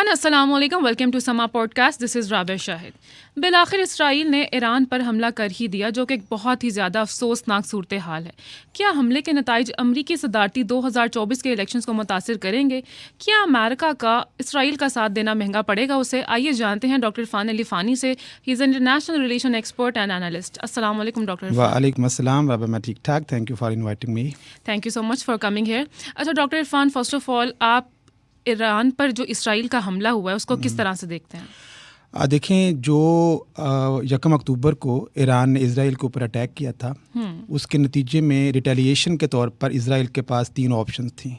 Everyone, अस्सलाम वालेकुम, welcome to Samaa podcast. This is Rabia Shahid. बिलाखिर इसराइल ने ईरान पर हमला कर ही दिया, जो कि एक बहुत ही ज़्यादा अफसोसनाक सूरत हाल है। क्या हमले के नताइज अमरीकी सदारती 2024 के इलेक्शंस को मुतासिर करेंगे? क्या अमेरिका का इसराइल का साथ देना महंगा पड़ेगा उसे? आइए जानते हैं डॉक्टर इरफान अली फ़ानी से। He is international relation expert and analyst. अस्सलाम वालेकुम डॉक्टर इरफान। वालेकुम अस्सलाम राबिया, मैं ठीक ठाक। Thank you for inviting me. Thank you so much for coming here. अच्छा doctor Irfan, first of all आप ईरान पर जो इसराइल का हमला हुआ है उसको किस तरह से देखते हैं? देखें, जो 1 अक्टूबर को ईरान ने इजराइल के ऊपर अटैक किया था, उसके नतीजे में रिटेलिएशन के तौर पर इजराइल के पास 3 ऑप्शन थी।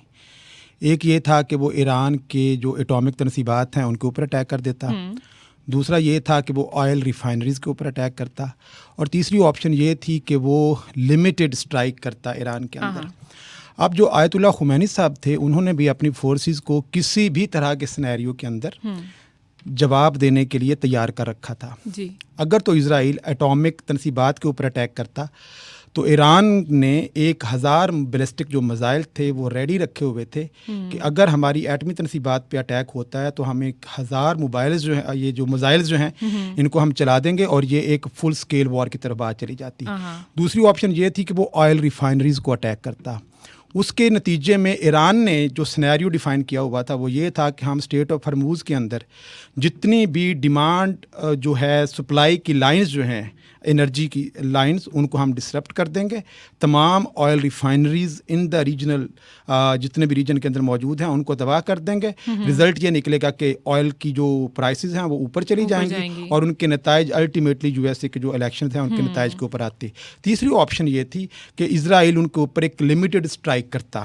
एक ये था कि वो ईरान के जो एटॉमिक तनसीबात हैं उनके ऊपर अटैक कर देता। दूसरा ये था कि वो ऑयल रिफाइनरीज़ के ऊपर अटैक करता। और तीसरी ऑप्शन ये थी कि वो लिमिटेड स्ट्राइक करता ईरान के अंदर। अब जो आयतुल्लाह खुमैनी साहब थे, उन्होंने भी अपनी फोर्सेस को किसी भी तरह के सिनेरियो के अंदर जवाब देने के लिए तैयार कर रखा था जी। अगर तो इजराइल एटॉमिक तनसीबात के ऊपर अटैक करता तो ईरान ने 1000 बैलिस्टिक जो मिसाइल थे वो रेडी रखे हुए थे कि अगर हमारी एटमी तनसीबात पे अटैक होता है तो हम 1000 मोबाइल्स जो है, ये जो मिसाइल्स जो हैं, इनको हम चला देंगे और ये एक फुल स्केल वॉर की तरफ बात चली जाती। दूसरी ऑप्शन ये थी कि वो ऑयल रिफाइनरीज को अटैक करता। उसके नतीजे में ईरान ने जो सिनेरियो डिफ़ाइन किया हुआ था वो ये था कि हम स्टेट ऑफ हरमूज़ के अंदर जितनी भी डिमांड जो है, सप्लाई की लाइंस जो हैं, एनर्जी की लाइंस, उनको हम डिसरप्ट कर देंगे। तमाम oil refineries in the regional जितने भी रीजन के अंदर मौजूद हैं उनको तबाह कर देंगे। रिजल्ट ये निकलेगा कि ऑयल की जो प्राइसेस हैं वो ऊपर चली जाएंगी और उनके नताइज अल्टीमेटली यूएसए के जो इलेक्शन हैं उनके नताइज के ऊपर आते। तीसरी ऑप्शन ये थी कि इजराइल उनके ऊपर एक लिमिटेड स्ट्राइक करता।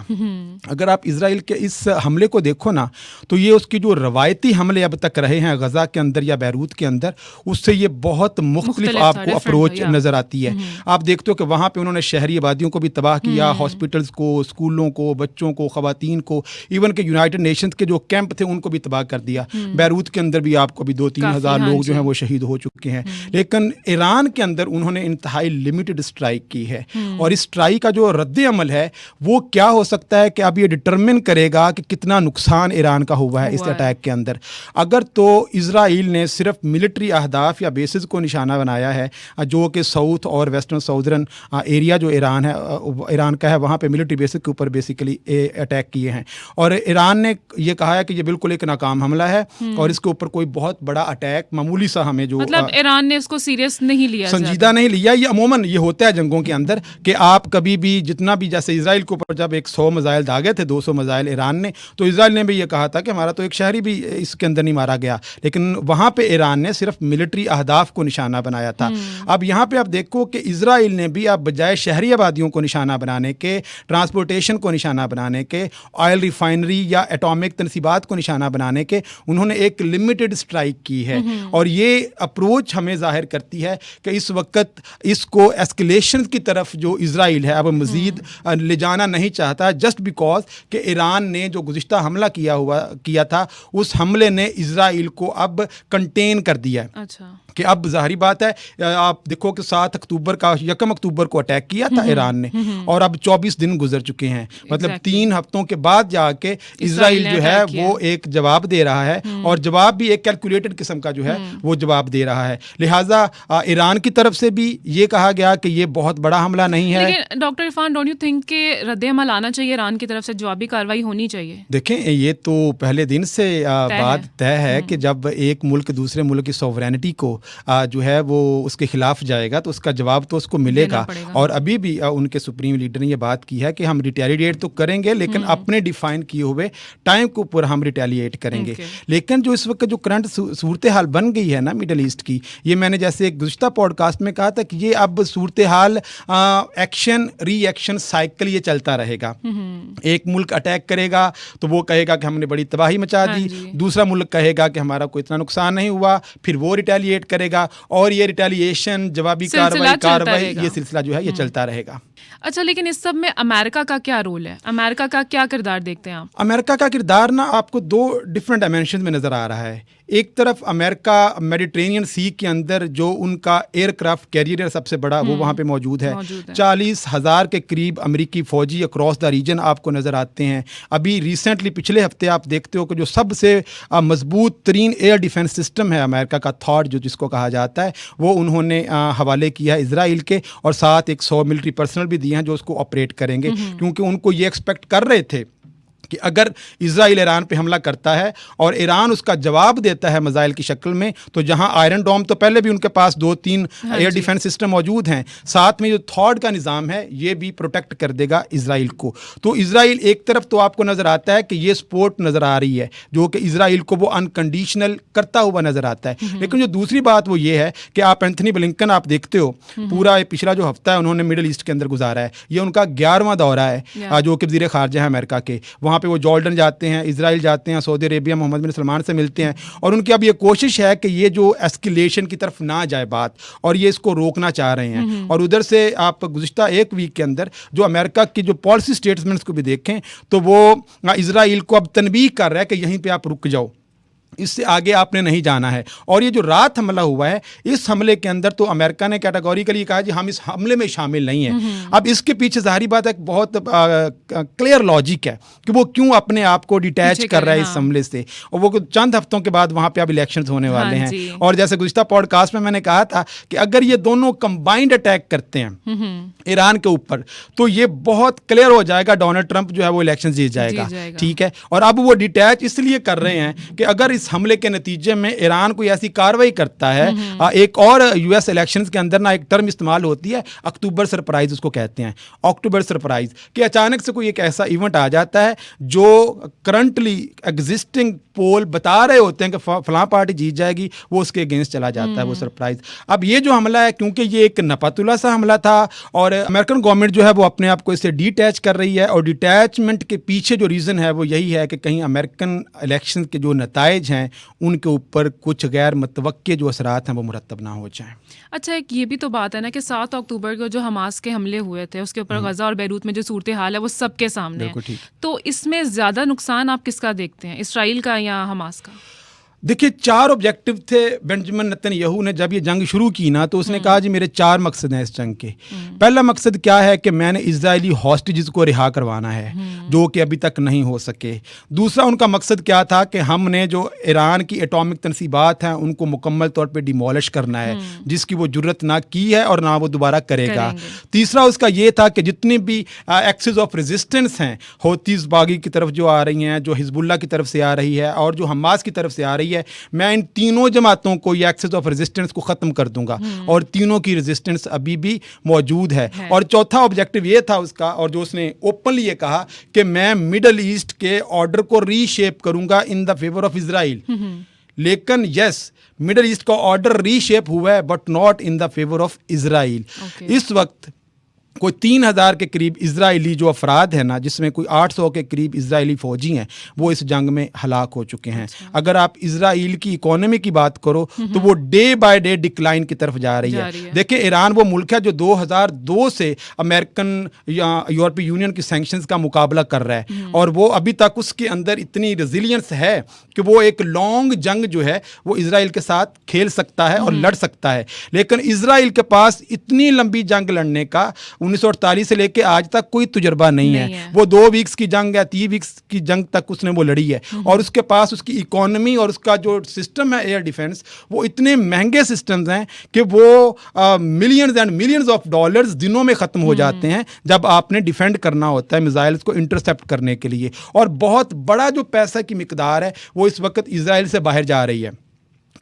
अगर आप इजराइल के इस हमले को देखो ना, तो ये उसकी जो रवायती हमले अब तक रहे हैं गजा के अंदर या बैरूत के अंदर, उससे ये बहुत मुख्तलिफ आपको अप्रोच नजर आती है। आप देखते हो कि वहाँ पे उन्होंने शहरी आबादियों को भी तबाह किया, हॉस्पिटल्स को, स्कूलों को, बच्चों को, खवातीन को, इवन के यूनाइटेड नेशंस के जो कैंप थे उनको भी तबाह कर दिया। बैरूत के अंदर भी आपको अभी 2-3 हज़ार लोग जो हैं वो शहीद हो चुके हैं। लेकिन ईरान के अंदर उन्होंने इंतहाई लिमिटेड स्ट्राइक की है और इस स्ट्राइक का जो रद्द अमल है वो क्या हो सकता है कि अब ये डिटरमिन करेगा कि कितना नुकसान ईरान का हुआ है इस अटैक के अंदर। अगर तो इजराइल ने सिर्फ मिलिट्री अहदाफ या बेसिस को निशाना बनाया है, जो कि साउथ और वेस्टर्न साउदर्न एरिया जो ईरान का है, वहाँ पे मिलिट्री बेसिस के ऊपर बेसिकली अटैक किए हैं और ईरान ने ये कहा है कि ये बिल्कुल एक नाकाम हमला है और इसके ऊपर कोई बहुत बड़ा अटैक मामूली सा हमें जो मतलब ईरान ने इसको सीरियस नहीं लिया, संजीदा नहीं लिया। ये अमूमन ये होता है जंगों के अंदर कि आप कभी भी जितना भी, जैसे इजराइल के ऊपर जब 100 मिसाइल दागे थे, 200 मिसाइल ईरान ने, तो इजराइल ने भी ये कहा था कि हमारा तो एक शहरी भी इसके अंदर नहीं मारा गया, लेकिन वहाँ पे ईरान ने सिर्फ मिलिट्री अहदाफ को निशाना बनाया था। अब यहाँ पे आप देखो कि इजराइल ने भी अब बजाय शहरी आबादियों को निशाना बनाने के, ट्रांसपोर्टेशन को निशाना बनाने के, ऑयल रिफाइनरी या एटॉमिक तनसीबात को निशाना बनाने के, उन्होंने एक लिमिटेड स्ट्राइक की है और ये अप्रोच हमें जाहिर करती है कि इस वक्त इसको एस्केलेशन की तरफ जो इजराइल है अब मज़ीद ले जाना नहीं चाहता, जस्ट बिकॉज कि ईरान ने जो गुज़िश्ता हमला किया था उस हमले ने इजराइल को अब कंटेन कर दिया है। अच्छा। कि अब ज़ाहिरी बात है, आप देखो कि 1 अक्टूबर को अटैक किया था ईरान ने और अब 24 दिन गुजर चुके हैं। मतलब 3 हफ्तों के बाद जाके इजराइल जो है वो एक जवाब दे रहा है और जवाब भी एक कैलकुलेटेड किस्म का जो है वो जवाब दे रहा है। लिहाजा ईरान की तरफ से भी ये कहा गया कि ये बहुत बड़ा हमला नहीं है। लेकिन doctor Irfan, don't you think कि रद्द-ए-अमल आना चाहिए, ईरान की तरफ से जवाबी कार्रवाई होनी चाहिए? देखें, ये तो पहले दिन से बात तय है कि जब एक मुल्क दूसरे मुल्क की सॉवरेनिटी को जो है वो उसके खिलाफ जाएगा तो उसका जवाब तो उसको मिलेगा। और अभी भी उनके सुप्रीम लीडर ने ये बात की है कि हम रिटेलिएट तो करेंगे लेकिन अपने डिफाइन किए हुए टाइम के ऊपर हम रिटेलिएट करेंगे। लेकिन जो इस वक्त जो करंट सूरत हाल बन गई है ना मिडल ईस्ट की, ये मैंने जैसे एक गुज़िश्ता पॉडकास्ट में कहा था कि ये अब सूरत हाल एक्शन रिएक्शन साइकिल ये चलता रहेगा। एक मुल्क अटैक करेगा तो वो कहेगा कि हमने बड़ी तबाही मचा दी, दूसरा मुल्क कहेगा कि हमारा कोई इतना नुकसान नहीं हुआ, फिर वो रिटेलिएट करेगा और ये रिटेलिएशन, जवाबी कार्रवाई ये सिलसिला जो है ये चलता रहेगा। अच्छा, लेकिन इस सब में अमेरिका का क्या रोल है? अमेरिका का क्या किरदार देखते हैं आप? अमेरिका का किरदार ना आपको 2 डिफरेंट डायमेंशन में नज़र आ रहा है। एक तरफ अमेरिका मेडिटेरेनियन सी के अंदर जो उनका एयरक्राफ्ट कैरियर सबसे बड़ा वो वहाँ पे मौजूद है। 40,000 के करीब अमेरिकी फ़ौजी अक्रॉस द रीजन आपको नज़र आते हैं। अभी रिसेंटली पिछले हफ्ते आप देखते हो कि जो सबसे मजबूत तरीन एयर डिफेंस सिस्टम है अमेरिका का, थॉट जो जिसको कहा जाता है, वो उन्होंने हवाले किया है इजराइल के, और साथ एक 100 मिलिट्री पर्सनल भी दिए हैं जो उसको ऑपरेट करेंगे, क्योंकि उनको ये एक्सपेक्ट कर रहे थे कि अगर इजराइल ईरान पे हमला करता है और ईरान उसका जवाब देता है मिसाइल की शक्ल में, तो जहां आयरन डोम तो पहले भी उनके पास 2-3 एयर डिफेंस सिस्टम मौजूद हैं, साथ में जो थॉड का निज़ाम है ये भी प्रोटेक्ट कर देगा इजराइल को। तो इजराइल एक तरफ तो आपको नज़र आता है कि ये सपोर्ट नज़र आ रही है जो कि इजराइल को वो अनकंडीशनल करता हुआ नज़र आता है। लेकिन जो दूसरी बात वो ये है कि आप एंथनी ब्लिंकन आप देखते हो, पूरा पिछला जो हफ्ता है उन्होंने मिडल ईस्ट के अंदर गुजारा है। ये उनका 11वां दौरा है जो कि वज़ीर ख़ारजा है अमेरिका के। वहाँ पे वो जॉर्डन जाते हैं, इजराइल जाते हैं, सऊदी अरेबिया मोहम्मद बिन सलमान से मिलते हैं, और उनकी अब ये कोशिश है कि ये जो एस्केलेशन की तरफ ना जाए बात, और ये इसको रोकना चाह रहे हैं। और उधर से आप गुज़िश्ता एक वीक के अंदर जो अमेरिका की जो पॉलिसी स्टेटमेंट्स को भी देखें तो वो इजराइल को अब तनबीह कर रहा है कि यहीं पर आप रुक जाओ, इससे आगे आपने नहीं जाना है। और ये जो रात हमला हुआ है, इस हमले के अंदर तो अमेरिका ने कैटेगोरिकली कहा जी हम इस हमले में शामिल नहीं हैं। अब इसके पीछे ज़ाहिर बात है बहुत क्लियर लॉजिक है कि वो क्यों अपने आप को डिटैच कर रहा है इस हमले से, और वो चंद हफ्तों के बाद वहाँ पे अब इलेक्शंस होने वाले हैं। और जैसे गुज़िश्ता पॉडकास्ट में मैंने कहा था कि अगर ये दोनों कंबाइंड अटैक करते हैं ईरान के ऊपर, तो ये बहुत क्लियर हो जाएगा डोनाल्ड ट्रंप जो है वो इलेक्शन जीत जाएगा। ठीक है, और अब वो डिटैच इसलिए कर रहे हैं कि अगर इस हमले के नतीजे में ईरान कोई ऐसी कार्रवाई करता है, एक और यूएस इलेक्शंस के अंदर ना एक टर्म इस्तेमाल होती है, अक्टूबर सरप्राइज उसको कहते हैं, अक्टूबर सरप्राइज, कि अचानक से कोई एक ऐसा इवेंट आ जाता है जो करंटली एग्जिस्टिंग पोल बता रहे होते हैं कि फलां पार्टी जीत जाएगी, वो उसके अगेंस्ट चला जाता है वो सरप्राइज। अब ये जो हमला है, क्योंकि ये एक नपातुला सा हमला था और अमेरिकन गवर्नमेंट जो है वो अपने आप को इससे डिटैच कर रही है, और डिटैचमेंट के पीछे जो रीज़न है वो यही है कि कहीं अमेरिकन इलेक्शन के जो नताइज हैं उनके ऊपर कुछ गैर मुतवक्के जो असरात हैं वो मुरतब ना हो जाएं। अच्छा, एक ये भी तो बात है ना कि 7 अक्टूबर को जो हमास के हमले हुए थे उसके ऊपर गजा और बैरूत में जो सूरत हाल है वो सबके सामने है, तो इसमें ज़्यादा नुकसान आप किसका देखते हैं, इसराइल का या हमास का? देखिए, 4 ऑब्जेक्टिव थे बेंजामिन नेतन्याहू ने जब ये जंग शुरू की ना, तो उसने कहा जी मेरे 4 मकसद हैं इस जंग के। पहला मकसद क्या है कि मैंने इजरायली हॉस्टेजेस को रिहा करवाना है जो कि अभी तक नहीं हो सके। दूसरा उनका मकसद क्या था कि हमने जो ईरान की एटॉमिक तनसीबात हैं उनको मुकम्मल तौर पे डिमोलिश करना है, जिसकी वो जुर्रत ना की है और ना वो दोबारा करेगा। तीसरा उसका ये था कि जितनी भी एक्सेस ऑफ रेजिस्टेंस हैं, हौतीस बागी की तरफ जो आ रही हैं, जो हिजबुल्लाह की तरफ से आ रही है और जो हमास की तरफ से आ रही है, मैं इन तीनों जमातों को ये एक्सेस ऑफ रेजिस्टेंस को ख़त्म कर दूंगा, और तीनों की रेजिस्टेंस अभी भी मौजूद है। और चौथा ऑब्जेक्टिव ये था उसका, और जो उसने ओपनली ये कहा कि मैं मिडल ईस्ट के ऑर्डर को रीशेप करूंगा in the favour of Israel. लेकिन यस, मिडल ईस्ट का ऑर्डर रीशेप हुआ है but not in the favour of Israel. इस वक्त कोई 3,000 के करीब इजरायली जो अफराद हैं ना, जिसमें कोई 800 के करीब इजरायली फ़ौजी हैं, वो इस जंग में हलाक हो चुके हैं। अगर आप इजराइल की इकोनॉमी की बात करो तो वो डे बाय डे डिक्लाइन की तरफ जा रही है। देखिए, ईरान वो मुल्क है जो 2002 से अमेरिकन या यूरोपीय यूनियन की सैंक्शंस का मुकाबला कर रहा है, और वो अभी तक उसके अंदर इतनी रेजिलियंस है कि वो एक लॉन्ग जंग जो है वो इजराइल के साथ खेल सकता है और लड़ सकता है। लेकिन इजराइल के पास इतनी लंबी जंग लड़ने का 1948 से लेके आज तक कोई तजुर्बा नहीं है। वो 2 वीक्स की जंग या 3 वीक्स की जंग तक उसने वो लड़ी है, और उसके पास उसकी इकोनॉमी और उसका जो सिस्टम है एयर डिफेंस, वो इतने महंगे सिस्टम्स हैं कि वो millions and millions of dollars दिनों में ख़त्म हो जाते हैं जब आपने डिफेंड करना होता है मिसाइल्स को इंटरसेप्ट करने के लिए। और बहुत बड़ा जो पैसा की मिकदार है वो इस वक्त इजराइल से बाहर जा रही है।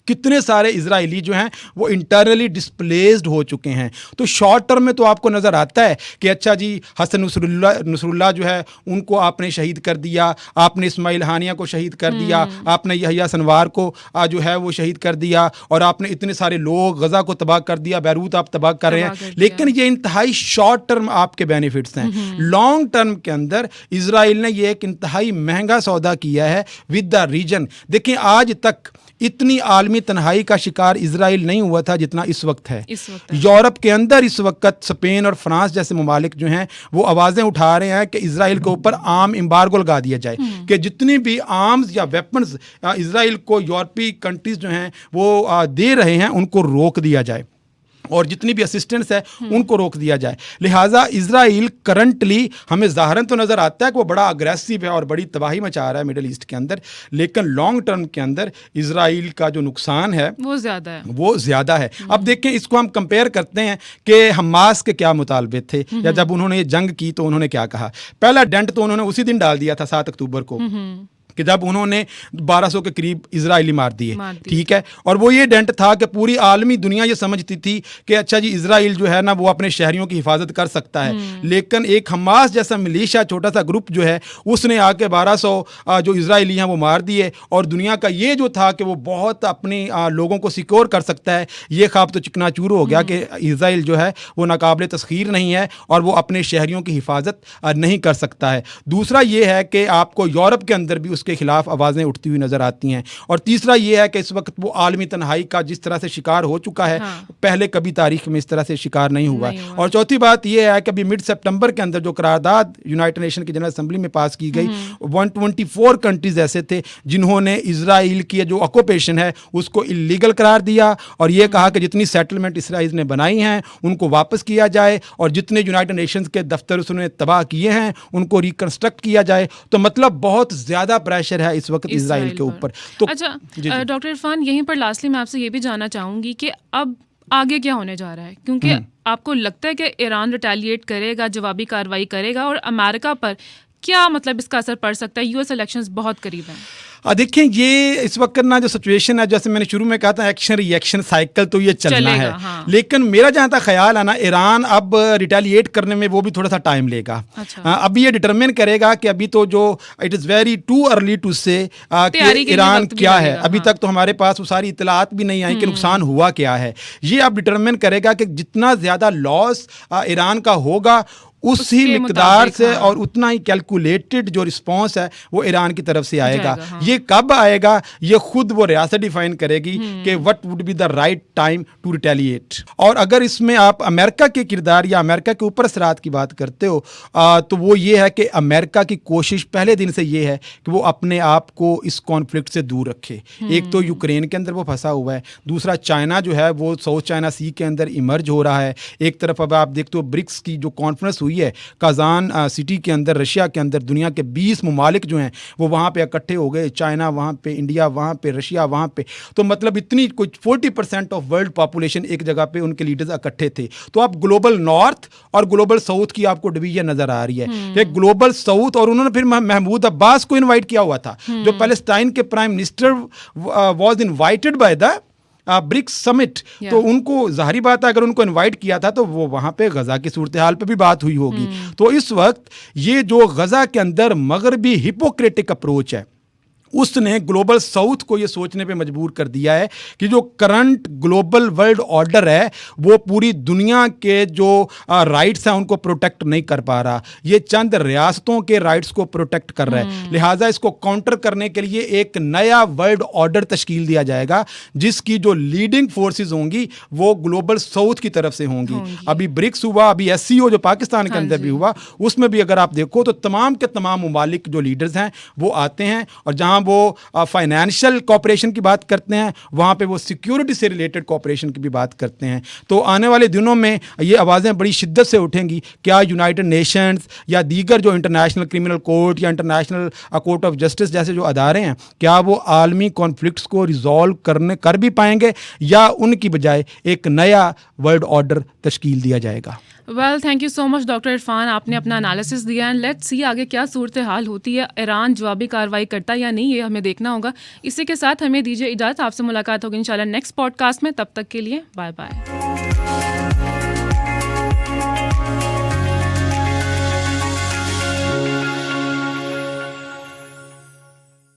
कितने सारे इजरायली जो हैं वो इंटरनली डिस्प्लेस्ड हो चुके हैं। तो शॉर्ट टर्म में तो आपको नज़र आता है कि अच्छा जी, हसन नसरुल्लाह जो है उनको आपने शहीद कर दिया, आपने इस्माइल हानिया को शहीद कर दिया, आपने यहया सनवार को जो है वो शहीद कर दिया, और आपने इतने सारे लोग गज़ा को तबाह कर दिया, बैरूत आप तबाह कर रहे हैं। लेकिन ये इंतहाई शॉर्ट टर्म आपके बेनिफिट्स हैं। लॉन्ग टर्म के अंदर इजराइल ने ये एक इंतहाई महंगा सौदा किया है विद द रीजन। देखिए, आज तक इतनी आलमी तन्हाई का शिकार इजराइल नहीं हुआ था जितना इस वक्त है। है। यूरोप के अंदर इस वक्त स्पेन और फ्रांस जैसे ममालिक जो हैं वो आवाज़ें उठा रहे हैं कि इजराइल के ऊपर आम एम्बार्गो लगा दिया जाए, कि जितनी भी आर्म्स या वेपन्स इजराइल को यूरोपीय कंट्रीज जो हैं वो दे रहे हैं उनको रोक दिया जाए, और जितनी भी असिस्टेंस है उनको रोक दिया जाए। लिहाजा इजराइल करंटली हमें ज़ाहरन तो नज़र आता है कि वो बड़ा अग्रेसिव है और बड़ी तबाही मचा रहा है मिडल ईस्ट के अंदर, लेकिन लॉन्ग टर्म के अंदर इजराइल का जो नुकसान है वो ज़्यादा है। अब देखें, इसको हम कंपेयर करते हैं कि हमास के क्या मुतालबे थे, या जब उन्होंने ये जंग की तो उन्होंने क्या कहा। पहला डेंट तो उन्होंने उसी दिन डाल दिया था 7 अक्टूबर को, कि जब उन्होंने 1200 के करीब इजरायली मार दिए, ठीक है। और वो ये डेंट था कि पूरी आलमी दुनिया ये समझती थी कि अच्छा जी इजराइल जो है ना वो अपने शहरियों की हिफाजत कर सकता है, लेकिन एक हमास जैसा मिलिशिया छोटा सा ग्रुप जो है उसने आके 1200 जो इजराइली हैं वो मार दिए, और दुनिया का ये जो था कि वो बहुत अपने लोगों को सिक्योर कर सकता है, ये ख्वाब तो चिकनाचूर हो गया कि इजराइल जो है वो नाकाबिले तस्खीर नहीं है और वो अपने शहरियों की हिफाजत नहीं कर सकता है। दूसरा ये है कि आपको यूरोप के अंदर भी के खिलाफ आवाज़ें उठती हुई नजर आती हैं, और तीसरा ये है कि इस वक्त वो आलमी तन्हाई का जिस तरह से शिकार हो चुका है, पहले कभी तारीख में इस तरह से शिकार नहीं हुआ। और चौथी बात ये है कि अभी मिड सितंबर के अंदर जो करारदाद यूनाइटेड नेशन की जनरल असेंबली में पास की गई, 124 कंट्रीज ऐसे थे जिन्होंने इजराइल की जो ऑक्यूपेशन है उसको इलीगल करार दिया, और ये कहा कि जितनी सेटलमेंट इसराइल ने बनाई हैं उनको वापस किया जाए, और जितने यूनाइटेड नेशंस के दफ्तर उसने तबाह किए हैं उनको रिकंस्ट्रक्ट किया जाए। तो मतलब बहुत ज़्यादा प्रेशर है इस वक्त इजराइल के ऊपर। तो अच्छा डॉक्टर इरफान, यहीं पर लास्टली मैं आपसे ये भी जानना चाहूँगी कि अब आगे क्या होने जा रहा है, क्योंकि आपको लगता है कि ईरान रिटेलिएट करेगा, जवाबी कार्रवाई करेगा, और अमेरिका पर क्या मतलब इसका असर पड़ सकता है? यूएस इलेक्शंस बहुत करीब हैं। देखें, ये इस वक्त ना जो सिचुएशन है, जैसे मैंने शुरू में कहा था एक्शन रिएक्शन साइकिल तो ये चलना है, लेकिन मेरा जहाँ तक ख्याल है ना, ईरान अब रिटेलिएट करने में वो भी थोड़ा सा टाइम लेगा। अभी ये डिटरमिन करेगा कि अभी तो जो it is very too early to say कि ईरान क्या है, अभी तक तो हमारे पास वो सारी इतलात भी नहीं आई कि नुकसान हुआ क्या है। ये अब डिटरमिन करेगा कि जितना ज़्यादा लॉस ईरान का होगा उसी मिकदार से और उतना ही कैलकुलेटेड जो रिस्पॉन्स है वो ईरान की तरफ से आएगा। ये कब आएगा ये खुद वो रियासत डिफाइन करेगी कि what would be the right time to retaliate. और अगर इसमें आप अमेरिका के किरदार या अमेरिका के ऊपर असरात की बात करते हो तो वो ये है कि अमेरिका की कोशिश पहले दिन से ये है कि वो अपने आप को इस कॉन्फ्लिक्ट से दूर रखे। एक तो यूक्रेन के अंदर वो फंसा हुआ है, दूसरा चाइना जो है वो साउथ चाइना सी के अंदर इमर्ज हो रहा है। एक तरफ अब आप देखते हो ब्रिक्स की जो कॉन्फ्रेंस हुई है काजान सिटी के अंदर, रशिया के अंदर, दुनिया के 20 ममालिक जो हैं वो वहाँ पे इकट्ठे हो गए, चाइना वहाँ पे, इंडिया वहाँ पे, रशिया वहाँ पे। तो मतलब इतनी कुछ 40% ऑफ वर्ल्ड पॉपुलेशन एक जगह पे उनके लीडर्स इकट्ठे थे। तो अब ग्लोबल नॉर्थ और ग्लोबल साउथ की आपको डिवीजन नजर आ रही है। एक ग्लोबल साउथ, और उन्होंने फिर महमूद अब्बास को इन्वाइट किया हुआ था जो पैलेस्टाइन के prime minister was invited by the BRICS summit. तो उनको जाहिर बात है अगर उनको इनवाइट किया था तो वो वहाँ पे गज़ा की सूरत हाल पे भी बात हुई होगी। तो इस वक्त ये जो गज़ा के अंदर मगरबी हिपोक्रेटिक अप्रोच है उसने ग्लोबल साउथ को ये सोचने पे मजबूर कर दिया है कि जो करंट ग्लोबल वर्ल्ड ऑर्डर है वो पूरी दुनिया के जो राइट्स हैं उनको प्रोटेक्ट नहीं कर पा रहा, ये चंद रियासतों के राइट्स को प्रोटेक्ट कर रहा है। लिहाजा इसको काउंटर करने के लिए एक नया वर्ल्ड ऑर्डर तश्कील दिया जाएगा जिसकी जो लीडिंग फोर्सेस होंगी वो ग्लोबल साउथ की तरफ से होंगी। अभी ब्रिक्स हुआ, अभी SCO जो पाकिस्तान के अंदर भी हुआ, उसमें भी अगर आप देखो तो तमाम के तमाम ममालिक जो लीडर्स हैं वो आते हैं, और जहाँ वो फाइनेंशियल कॉपरेशन की बात करते हैं वहाँ पे वो सिक्योरिटी से रिलेटेड कॉपरेशन की भी बात करते हैं। तो आने वाले दिनों में ये आवाज़ें बड़ी शिद्दत से उठेंगी, क्या यूनाइटेड नेशंस या दीगर जो इंटरनेशनल क्रिमिनल कोर्ट या इंटरनेशनल कोर्ट ऑफ जस्टिस जैसे जो अदारे हैं क्या वो आलमी कॉन्फ्लिक्ट्स को रिजॉल्व कर भी पाएंगे या उनकी बजाय एक नया वर्ल्ड ऑर्डर तश्कील दिया जाएगा। Well, thank you so much doctor Irfan, आपने अपना एनालिसिस दिया एंड लेट्स सी आगे क्या सूरत हाल होती है। ईरान जवाबी कार्रवाई करता है या नहीं ये हमें देखना होगा। इसी के साथ हमें दीजिए इजाज़त, आपसे मुलाकात होगी इंशाल्लाह नेक्स्ट पॉडकास्ट में। तब तक के लिए बाय बाय।